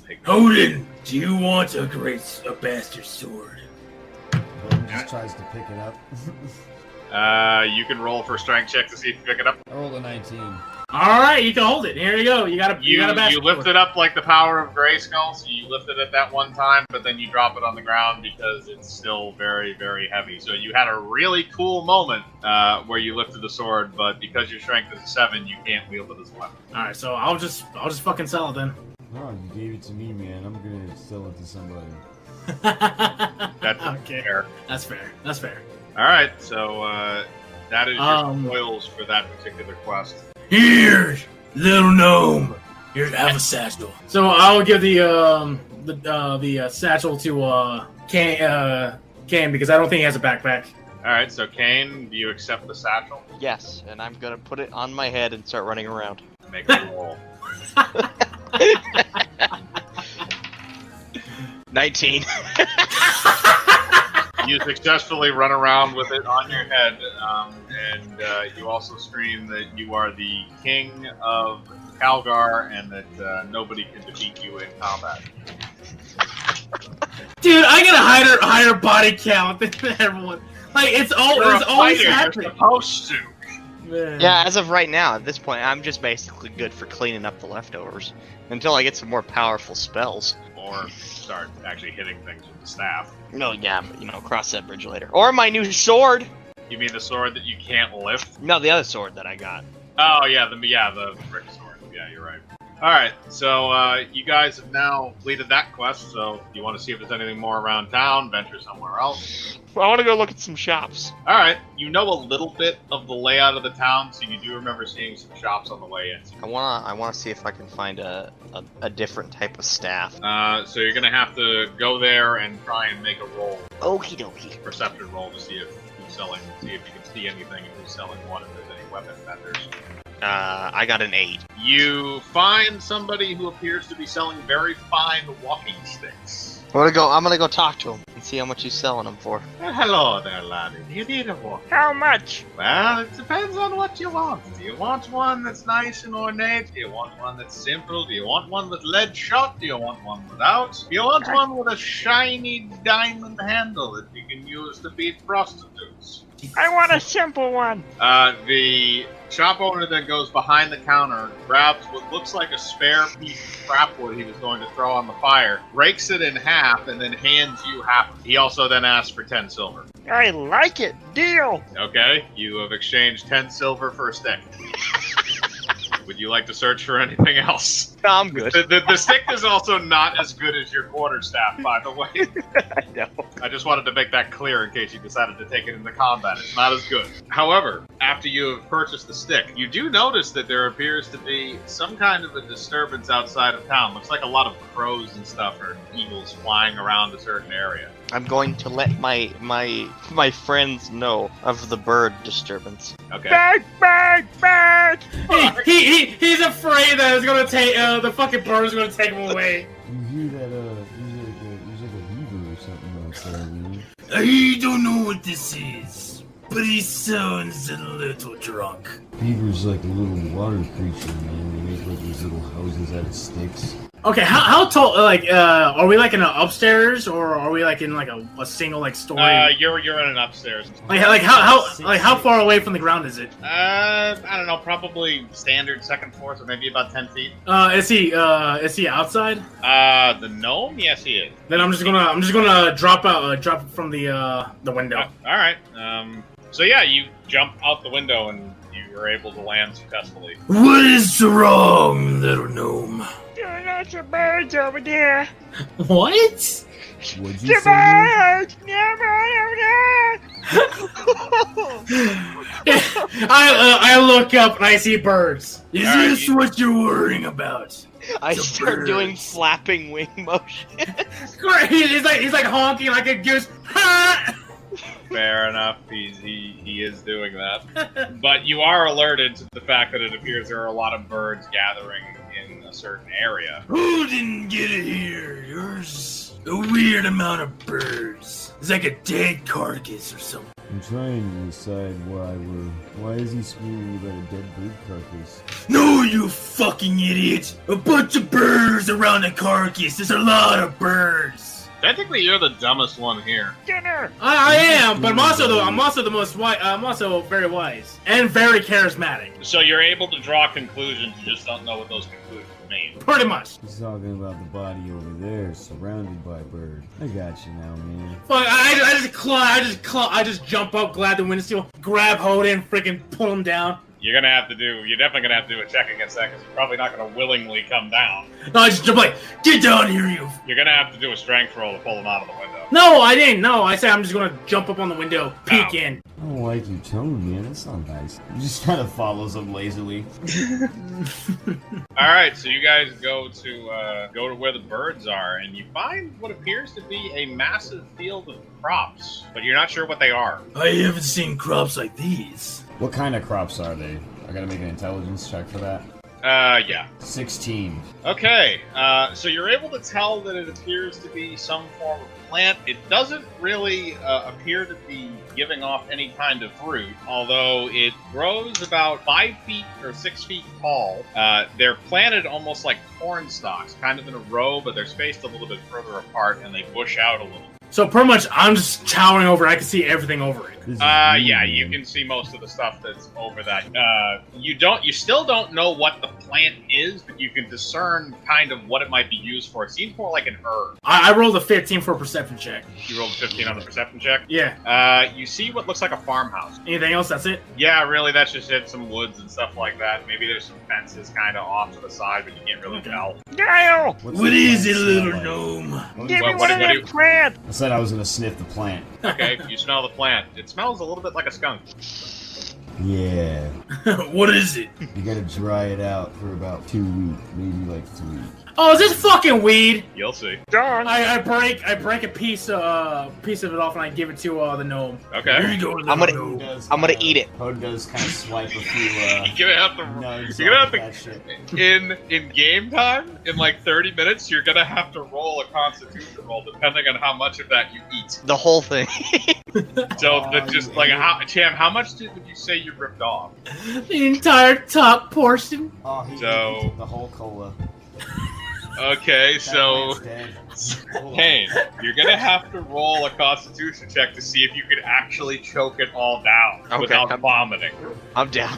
take. Odin, do you want a bastard sword? Odin just tries to pick it up. You can roll for a strength check to see if you pick it up. I rolled a 19. All right, you can hold it. Here you go. You got a bastard You lift sword. it up like the power of Grayskull, so you lift it at that one time, but then you drop it on the ground because it's still very, very heavy. So you had a really cool moment where you lifted the sword, but because your strength is 7, you can't wield it as a weapon. All right, so I'll just fucking sell it then. Oh, you gave it to me, man. I'm gonna sell it to somebody. That's okay. fair. That's fair. That's fair. All right, so that is your spoils for that particular quest. Here, little gnome. Here, have a satchel. So I'll give the satchel to Kane because I don't think he has a backpack. All right, so Kane, do you accept the satchel? Yes, and I'm gonna put it on my head and start running around. Make a roll. 19. You successfully run around with it on your head, and you also scream that you are the king of Calgar and that nobody can defeat you in combat. Dude, I get a higher body count than everyone. Like it's always happening. You're supposed to. Man. Yeah, as of right now, at this point, I'm just basically good for cleaning up the leftovers until I get some more powerful spells. Or start actually hitting things with the staff. No, yeah, but, cross that bridge later. Or my new sword! You mean the sword that you can't lift? No, the other sword that I got. Oh yeah, the brick sword. Yeah, you're right. All right, so you guys have now completed that quest. So you want to see if there's anything more around town? Venture somewhere else. Well, I want to go look at some shops. All right, you know a little bit of the layout of the town, so you do remember seeing some shops on the way in. I wanna see if I can find a different type of staff. So you're gonna have to go there and try and make a roll, Okie dokie. perception roll, to see if who's selling, see if you can see anything and who's selling what, if there's any weapon vendors. I got an 8. You find somebody who appears to be selling very fine walking sticks. I'm gonna go talk to him and see how much he's selling them for. Hello there, laddie. Do you need a walk? How much? Well, it depends on what you want. Do you want one that's nice and ornate? Do you want one that's simple? Do you want one with lead shot? Do you want one without? Do you want one with a shiny diamond handle that you can use to beat prostitutes? I want a simple one. The shop owner then goes behind the counter, grabs what looks like a spare piece of scrap wood he was going to throw on the fire, breaks it in half, and then hands you half. He also then asks for 10 silver. I like it. Deal. Okay, you have exchanged 10 silver for a stick. Would you like to search for anything else? No, I'm good. The stick is also not as good as your quarterstaff, by the way. I know. I just wanted to make that clear in case you decided to take it into combat. It's not as good. However, after you have purchased the stick, you do notice that there appears to be some kind of a disturbance outside of town. Looks like a lot of crows and stuff or eagles flying around a certain area. I'm going to let my friends know of the bird disturbance. Okay. Bird! He's afraid that it's gonna take the fucking bird's gonna take him away. You hear that, there's like a beaver or something outside, man. I don't know what this is, but he sounds a little drunk. Beaver's like a little water creature, man. They make like these little houses out of sticks. Okay, how tall? Are we like in an upstairs, or are we like in like a single like story? You're in an upstairs. How far away from the ground is it? I don't know, probably standard second floor, so maybe about 10 feet. Is he outside? The gnome? Yes, he is. Then I'm just gonna drop from the window. All right. So yeah, you jump out the window and you were able to land successfully. What is wrong, little gnome? There are lots of birds over there. What? What'd you say? Man? I look up and I see birds. Is All right, this what you're worrying about? I The start doing birds. flapping wing motion. Great. He's like honking like a goose. Ha! Fair enough. He is doing that. But you are alerted to the fact that it appears there are a lot of birds gathering in a certain area. Who didn't get it here? There's a weird amount of birds. It's like a dead carcass or something. I'm trying to decide why is he screaming about a dead bird carcass? No, you fucking idiot! A bunch of birds around the carcass. There's a lot of birds. Technically, you're the dumbest one here. I am, but I'm also the most wise. I'm also very wise and very charismatic. So you're able to draw conclusions, you just don't know what those conclusions mean. Pretty much. He's talking about the body over there, surrounded by birds. I got you now, man. Fuck! I just jump up, grab the windshield, grab Hoden, freaking pull him down. You're definitely gonna have to do a check against that because you're probably not gonna willingly come down. No, I just jump like, get down here, you. You're gonna have to do a strength roll to pull him out of the window. No, I didn't. No, I said I'm just gonna jump up on the window, peek in. I don't like your tone, man. That's not nice. He just kind of follows him lazily. All right, so you guys go to where the birds are, and you find what appears to be a massive field of crops, but you're not sure what they are. I haven't seen crops like these. What kind of crops are they? I gotta make an intelligence check for that. Yeah. 16. Okay, so you're able to tell that it appears to be some form of plant. It doesn't really appear to be giving off any kind of fruit, although it grows about 5 feet or 6 feet tall. They're planted almost like corn stalks, kind of in a row, but they're spaced a little bit further apart, and they bush out a little. So pretty much, I'm just towering over. I can see everything over it. Yeah, you can see most of the stuff that's over that. You still don't know what the plant is, but you can discern kind of what it might be used for. It seems more like an herb. I rolled a 15 for a perception check. You rolled a 15 on the perception check? Yeah. You see what looks like a farmhouse. Anything else? That's it? Yeah, really, that's just it. Some woods and stuff like that. Maybe there's some fences kind of off to the side, but you can't really tell. Gail! What is it, little gnome? Give me one of them plants! I said I was gonna sniff the plant. Okay, you smell the plant. It smells a little bit like a skunk. Yeah. What is it? You gotta dry it out for about 2 weeks, maybe like 3. Oh, is this fucking weed? You'll see. Darn! I break a piece of it off and I give it to the gnome. Okay. Here you go, I'm gnome. gonna eat it. Hode does kind of swipe a few, You're gonna have to. nugs You're gonna off have that shit. in game time, in like 30 minutes, you're gonna have to roll a Constitution roll, depending on how much of that you eat. The whole thing. So Oh, that's just like Cham, how much would you say you ripped off? The entire top portion. Oh, he So- ate the whole cola. Okay, That so plant's dead. Hold on. Kane, you're gonna have to roll a Constitution check to see if you can actually choke it all down Okay. without vomiting. I'm down.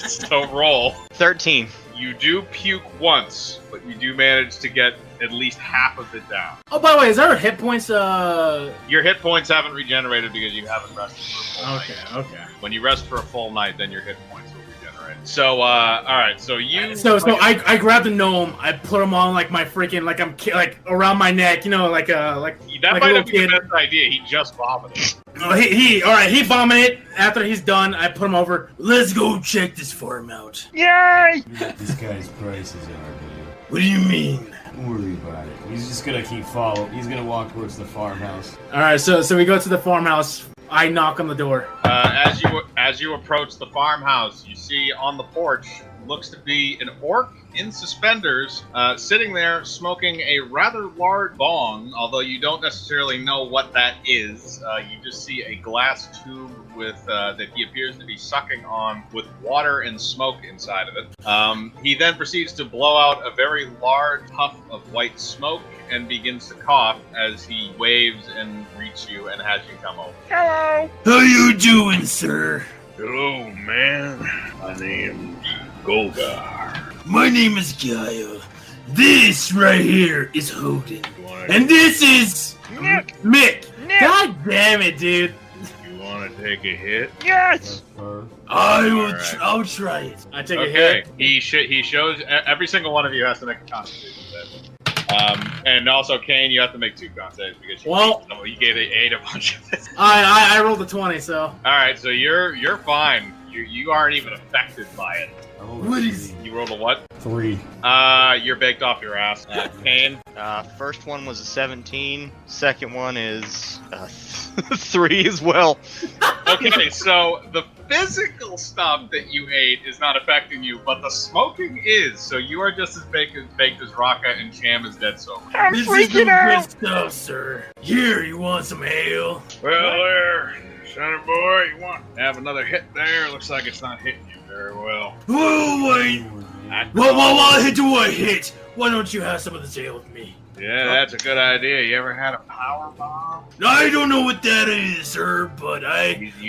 So roll. 13. You do puke once, but you do manage to get at least half of it down. Oh, by the way, is there hit points? Your hit points haven't regenerated because you haven't rested for a full night. Okay. When you rest for a full night, then your hit points will regenerate. So, alright, so you... So I grab the gnome. I put him on like my freaking like around my neck. You know, like That like might a have little been kid. the best idea. He just vomited. Oh, he vomited. After he's done, I put him over. Let's go check this farm out. Yay! You know what this guy's prices are, dude. What do you mean? Don't worry about it. He's just gonna keep following. He's gonna walk towards the farmhouse. All right, so we go to the farmhouse. I knock on the door. As you approach the farmhouse, you see on the porch looks to be an orc in suspenders, sitting there smoking a rather large bong. Although you don't necessarily know what that is, you just see a glass tube with that he appears to be sucking on with water and smoke inside of it. He then proceeds to blow out a very large puff of white smoke and begins to cough as he waves and greets you and has you come over. Hello! How you doing, sir? Hello, man. My name's Golgar. My name is Gaia. This right here is Hoden, and this is Nick! Mick. Nick! God damn it, dude! You want to take a hit? Yes! Fur. Alright. I'll try it. I take a Okay. hit. He shows every single one of you has to make a Constitution save. And also Kane, you have to make 2 con saves because you gave it 8 a bunch of it. I rolled a 20, so. All right, so you're fine. You aren't even affected by it. I rolled a What is- 3. You rolled a what? 3. You're baked off your ass. Kane. First one was a 17. Second one is 3 as well. Okay, so the physical stuff that you ate is not affecting you, but the smoking is. So you are just as baked as Rocka, and Cham is dead sober. I'm This is freaking some out. good stuff, sir. Here, you want some ale? Well, there, son boy, you want to have another hit there? Looks like it's not hitting you very well. Whoa, wait. What hit do I hit? Why don't you have some of this ale with me? Yeah, that's a good idea. You ever had a power bomb? I don't know what that is, sir, but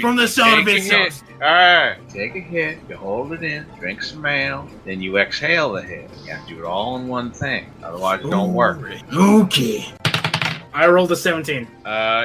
from the sound of it, sounds... Alright, take a hit, you hold it in, drink some ale, then you exhale the hit. You have to do it all in one thing, otherwise it don't work. Okay. I rolled a 17.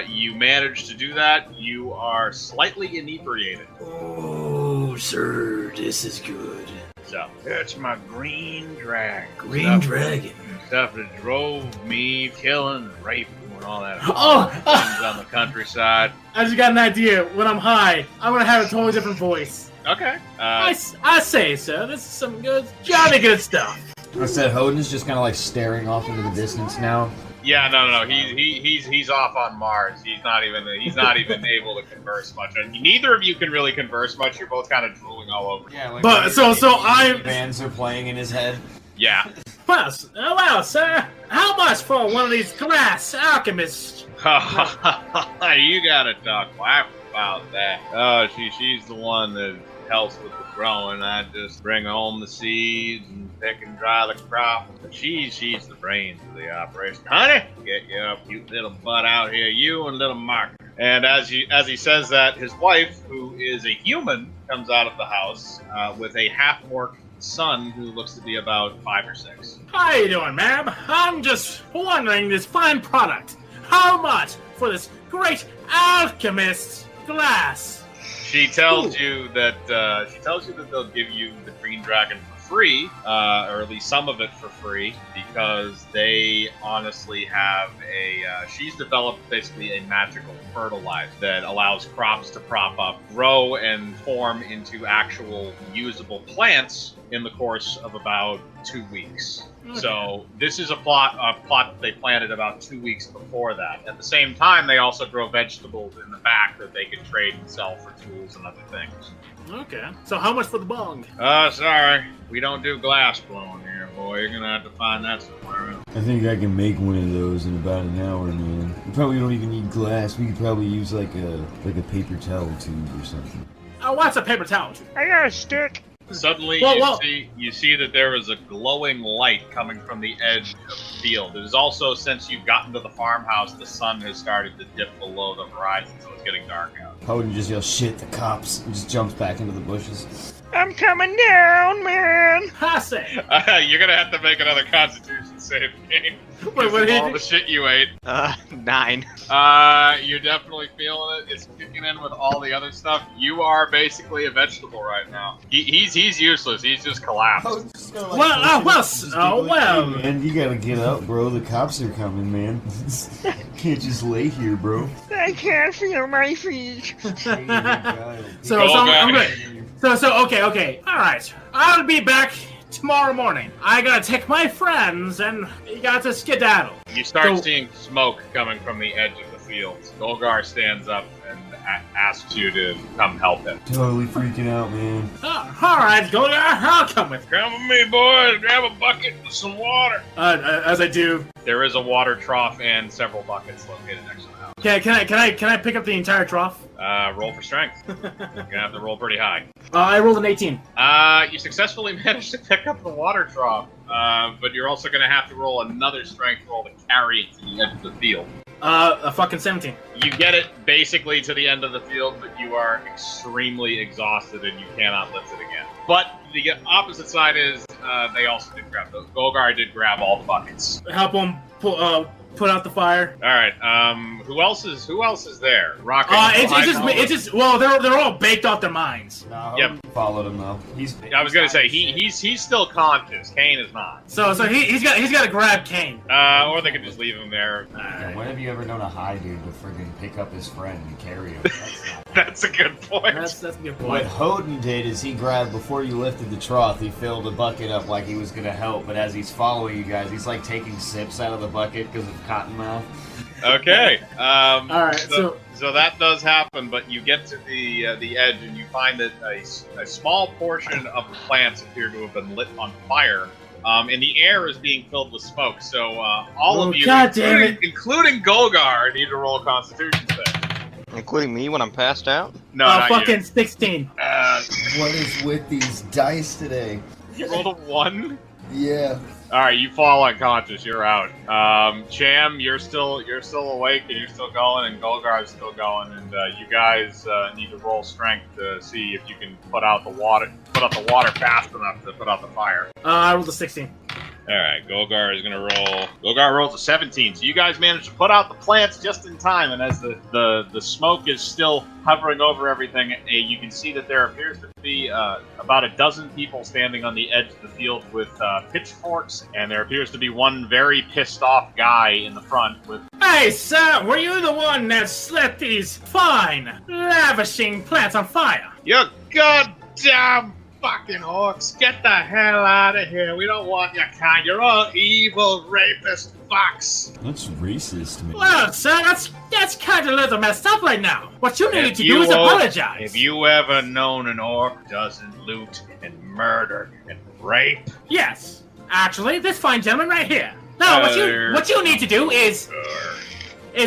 You managed to do that. You are slightly inebriated. Oh, sir, this is good. So, it's my green dragon. Green dragon. Stuff that drove me killing and raping and all that Oh! things on the countryside. I just got an idea. When I'm high, I'm gonna have a totally different voice. Okay. I say so. This is some good, jolly good stuff. I said Hodin's just kind of like staring off into the distance now. Yeah, no. He's off on Mars. He's not even able to converse much. And neither of you can really converse much. You're both kind of drooling all over. Yeah, like But so I'm. bands are playing in his head. Yeah. Well, sir, how much for one of these glass alchemists? You gotta talk wife about that. Oh, she's the one that helps with the growing. I just bring home the seeds and pick and dry the crop. But she's the brains of the operation. Honey, get your cute little butt out here, you and little Mark. And as he says that, his wife, who is a human, comes out of the house with a half-orc son who looks to be about 5 or 6. How you doing, ma'am? I'm just wondering this fine product. How much for this great alchemist glass? She tells you that they'll give you the green dragon for free, or at least some of it for free, because they honestly have she's developed basically a magical fertilizer that allows crops to prop up, grow, and form into actual usable plants in the course of about 2 weeks. Okay. So this is a plot that they planted about 2 weeks before that. At the same time, they also grow vegetables in the back that they can trade and sell for tools and other things. Okay. So how much for the bong? Sorry. We don't do glass blowing here, boy. You're gonna have to find that somewhere. I think I can make one of those in about an hour, man. We probably don't even need glass. We could probably use like a paper towel tube or something. What's a paper towel? I got a stick. Suddenly, Whoa. you see that there is a glowing light coming from the edge of the field. It is also, since you've gotten to the farmhouse, the sun has started to dip below the horizon, so it's getting dark out. Hodin just yells, "Shit, the cops!" and just jumps back into the bushes. I'm coming down, man. I say. You're gonna have to make another Constitution save, Kane. Wait, what all the shit you ate. 9. You're definitely feeling it. It's kicking in with all the other stuff. You are basically a vegetable right now. He's useless. He's just collapsed. Well. Man, you gotta get up, bro. The cops are coming, man. Can't just lay here, bro. I can't feel my feet. So I'm good. So okay. All right. I'll be back tomorrow morning. I gotta take my friends and you got to skedaddle. You start seeing smoke coming from the edge of the fields. Golgar stands up and asks you to come help him. Totally freaking out, man. All right, Golgar, I'll come with you. Come with me, boys. Grab a bucket and some water. As I do. There is a water trough and several buckets located next to the house. Can I pick up the entire trough? Roll for strength. You're gonna have to roll pretty high. I rolled an 18. You successfully managed to pick up the water trough, but you're also gonna have to roll another strength roll to carry it to the edge of the field. A fucking 17. You get it basically to the end of the field, but you are extremely exhausted and you cannot lift it again. But the opposite side is they also did grab those. Golgar did grab all the buckets. Help them put out the fire. All right. Who else is there? Rocka. It's just well, they're all baked off their minds. No, Yep. Followed him though. I was gonna say he's still conscious. Kane is not. So he's got to grab Kane. Or they could just leave him there. Yeah, when have you ever known a high dude to friggin' pick up his friend and carry him? That's not. That's a good point. That's a good What point. Hodin did is he grabbed, before you lifted the trough, he filled a bucket up like he was going to help, but as he's following you guys, he's like taking sips out of the bucket because of Cottonmouth. Okay. All right, so So that does happen, but you get to the edge and you find that a small portion of the plants appear to have been lit on fire, and the air is being filled with smoke. So all of you, including Golgar, need to roll a Constitution save. Including me when I'm passed out? No, not fucking you. 16. What is with these dice today? You rolled a 1. Yeah. All right, you fall unconscious. You're out. Cham, you're still awake and you're still going, and Golgar is still going, and you guys need to roll strength to see if you can put out the water fast enough to put out the fire. I rolled a 16. All right, Golgar is gonna roll. Golgar rolls a 17. So you guys managed to put out the plants just in time, and as the smoke is still hovering over everything, you can see that there appears to be about a dozen people standing on the edge of the field with pitchforks, and there appears to be one very pissed off guy in the front with. Hey, sir, were you the one that set these fine, lavishing plants on fire? You goddamn fucking orcs! Get the hell out of here! We don't want your kind. You're all evil, rapist fucks. That's racist, man. Well, sir, that's kind of a little messed up right now. What you need to do is apologize. If you ever known an orc doesn't loot and murder and rape. Yes, actually, this fine gentleman right here. Now, what you need to do is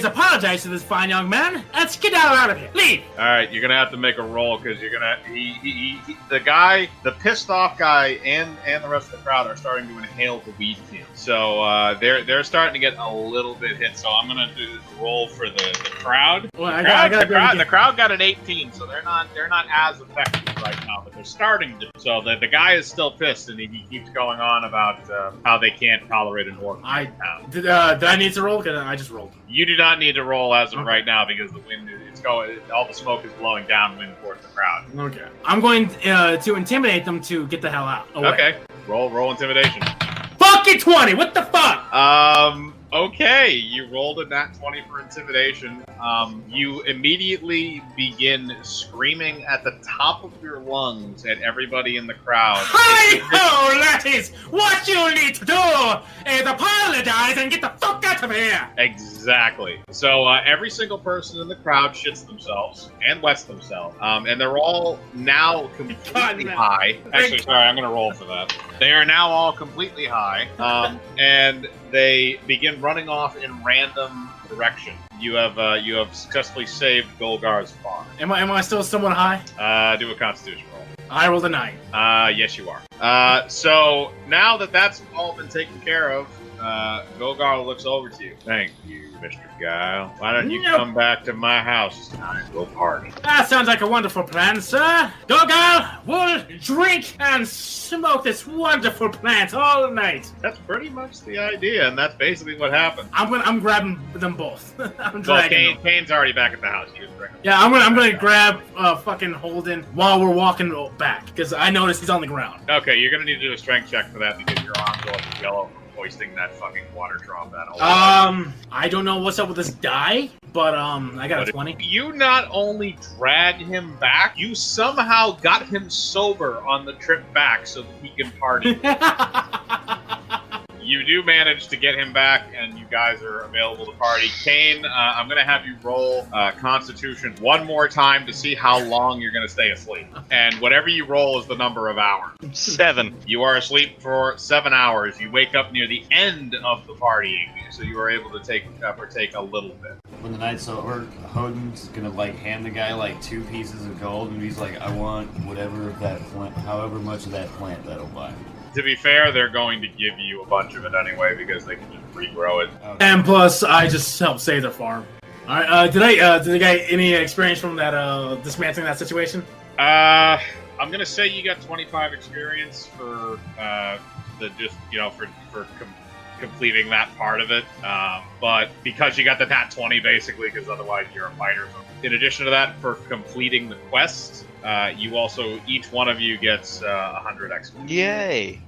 apologize to this fine young man and skedaddle out of here. Leave. All right, you're gonna have to make a roll because you're gonna. The pissed off guy, and the rest of the crowd are starting to inhale the weed fumes. So they're starting to get a little bit hit. So I'm gonna do this roll for the crowd. Well, the crowd got an 18, so they're not as effective right now, but they're starting to. So the guy is still pissed, and he keeps going on about how they can't tolerate an orc. Did I need to roll? Because I just rolled. You do not need to roll as of right now because the wind it's going. All the smoke is blowing downwind towards the crowd. Okay. I'm going to intimidate them to get the hell out. Away. Okay. Roll intimidation. Fucking 20. What the fuck? Okay. You rolled a nat 20 for intimidation. You immediately begin screaming at the top of your lungs at everybody in the crowd. Hi-ho, laddies! What you need to do is apologize and get the fuck out of here! Exactly. So every single person in the crowd shits themselves and wets themselves. And they're all now completely high. Actually, sorry, I'm going to roll for that. They are now all completely high. And they begin running off in random direction. You have successfully saved Golgar's farm. Am I still somewhat high? Do a Constitution roll. I rolled a 9. Yes, you are. So now that that's all been taken care of, Golgar looks over to you. Thank you, Mr. Guile. Why don't you come back to my house tonight? We'll party. That sounds like a wonderful plan, sir. Golgar, we'll drink and smoke this wonderful plant all night. That's pretty much the idea, and that's basically what happened. I'm grabbing them both. I'm dragging them. Kane's already back at the house. You just bring him. Yeah, I'm gonna grab fucking Holden while we're walking back because I noticed he's on the ground. Okay, you're gonna need to do a strength check for that because your arms are like yellow from hoisting that fucking water trough. I don't know what's up with this die, but I got a 20. You not only dragged him back, you somehow got him sober on the trip back so that he can party. You do manage to get him back, and you guys are available to party. Kane, I'm going to have you roll Constitution one more time to see how long you're going to stay asleep. And whatever you roll is the number of hours. 7. You are asleep for 7 hours. You wake up near the end of the partying, so you are able to partake a little bit. When the night's over, Hodin's gonna hand the guy 2 pieces of gold, and he's like, "I want whatever of that plant, however much of that plant that'll buy." To be fair, they're going to give you a bunch of it anyway because they can just regrow it. Okay. And plus, I just helped save their farm. All right. Did the guy any experience from that dismantling that situation? I'm gonna say you got 25 experience for completing that part of it. But because you got the nat 20 basically, because otherwise you're a fighter. In addition to that, for completing the quest, you also each one of you gets 100 XP. Yay!